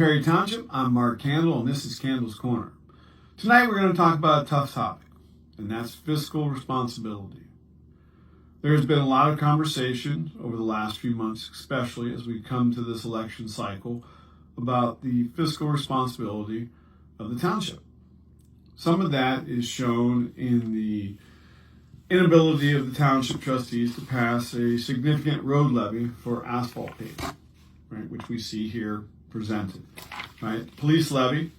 Perry Township, I'm Mark Kandel, and this is Kandel's Corner. Tonight we're going to talk about a tough topic, and that's fiscal responsibility. There's been a lot of conversation over the last few months, especially as we come to this election cycle, about the fiscal responsibility of the township. Some of that is shown in the inability of the township trustees to pass a significant road levy for asphalt paving, right, which we see here presented. Right, police levy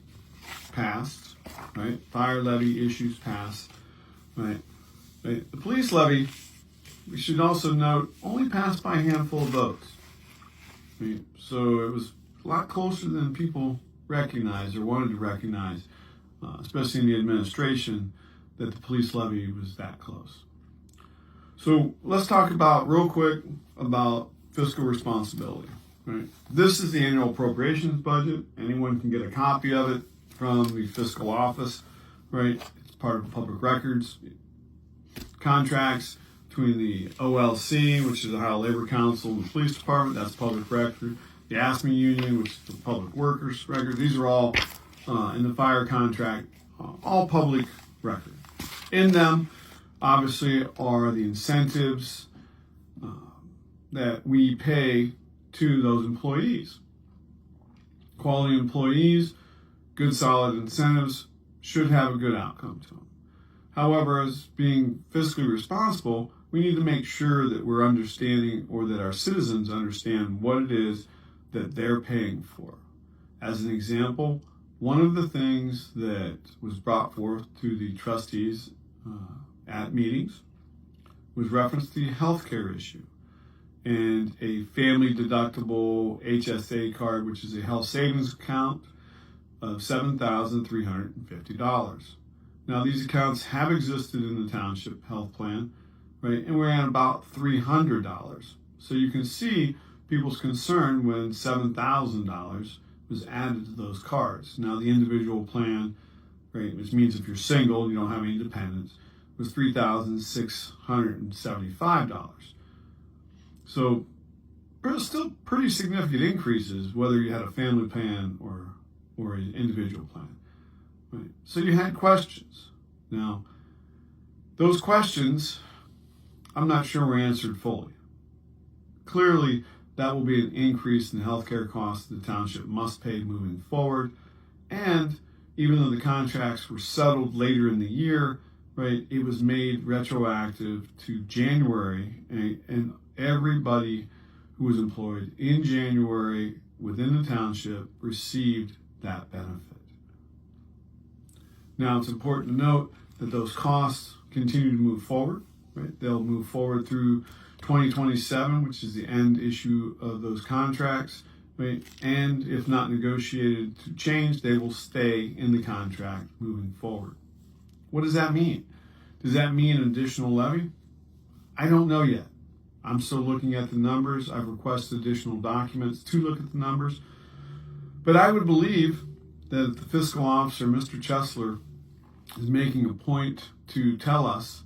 passed. Right, fire levy issues passed. Right, the police levy, we should also note, only passed by a handful of votes. Right? So it was a lot closer than people recognized or wanted to recognize, especially in the administration, that the police levy was that close. So let's talk about real quick about fiscal responsibility. Right. This is the annual appropriations budget. Anyone can get a copy of it from the fiscal office. Right, it's part of public records. Contracts between the OLC, which is the Ohio Labor Council, and the police department, that's public record. The ASME union, which is the public workers record. These are all in the fire contract, all public record. In them, obviously, are the incentives that we pay to those employees. Quality employees, good solid incentives should have a good outcome to them. However, as being fiscally responsible, we need to make sure that we're understanding, or that our citizens understand, what it is that they're paying for. As an example, one of the things that was brought forth to the trustees at meetings was reference to the healthcare issue and a family deductible HSA card, which is a health savings account of $7,350. Now, these accounts have existed in the township health plan, right, and we're at about $300. So you can see people's concern when $7,000 was added to those cards. Now, the individual plan, right, which means if you're single, you don't have any dependents, was $3,675. So there's still pretty significant increases whether you had a family plan or an individual plan. Right. So you had questions. Now, those questions, I'm not sure were answered fully. Clearly, that will be an increase in the healthcare costs the township must pay moving forward. And even though the contracts were settled later in the year, right, it was made retroactive to January, and everybody who was employed in January within the township received that benefit. Now, it's important to note that those costs continue to move forward. Right? They'll move forward through 2027, which is the end issue of those contracts. Right? And if not negotiated to change, they will stay in the contract moving forward. What does that mean? Does that mean an additional levy? I don't know yet. I'm still looking at the numbers. I've requested additional documents to look at the numbers. But I would believe that the fiscal officer, Mr. Chesler, is making a point to tell us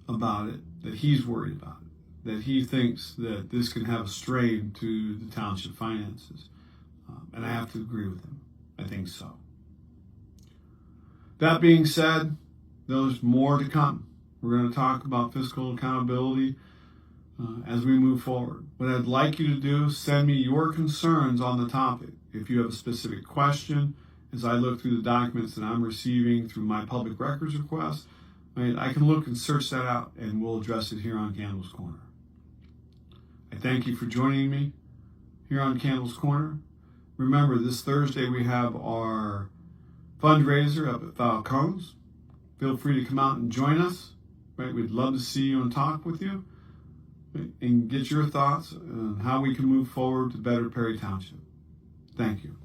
about it, that he's worried about it, that he thinks that this can have a strain to the township finances. And I have to agree with him. I think so. That being said, there's more to come. We're going to talk about fiscal accountability as we move forward. What I'd like you to do is send me your concerns on the topic. If you have a specific question, as I look through the documents that I'm receiving through my public records request, right, I can look and search that out, and we'll address it here on Kandel's Corner. I thank you for joining me here on Kandel's Corner. Remember, this Thursday we have our fundraiser up at Falcone's. Feel free to come out and join us. Right, we'd love to see you and talk with you, right, and get your thoughts on how we can move forward to better Perry Township. Thank you.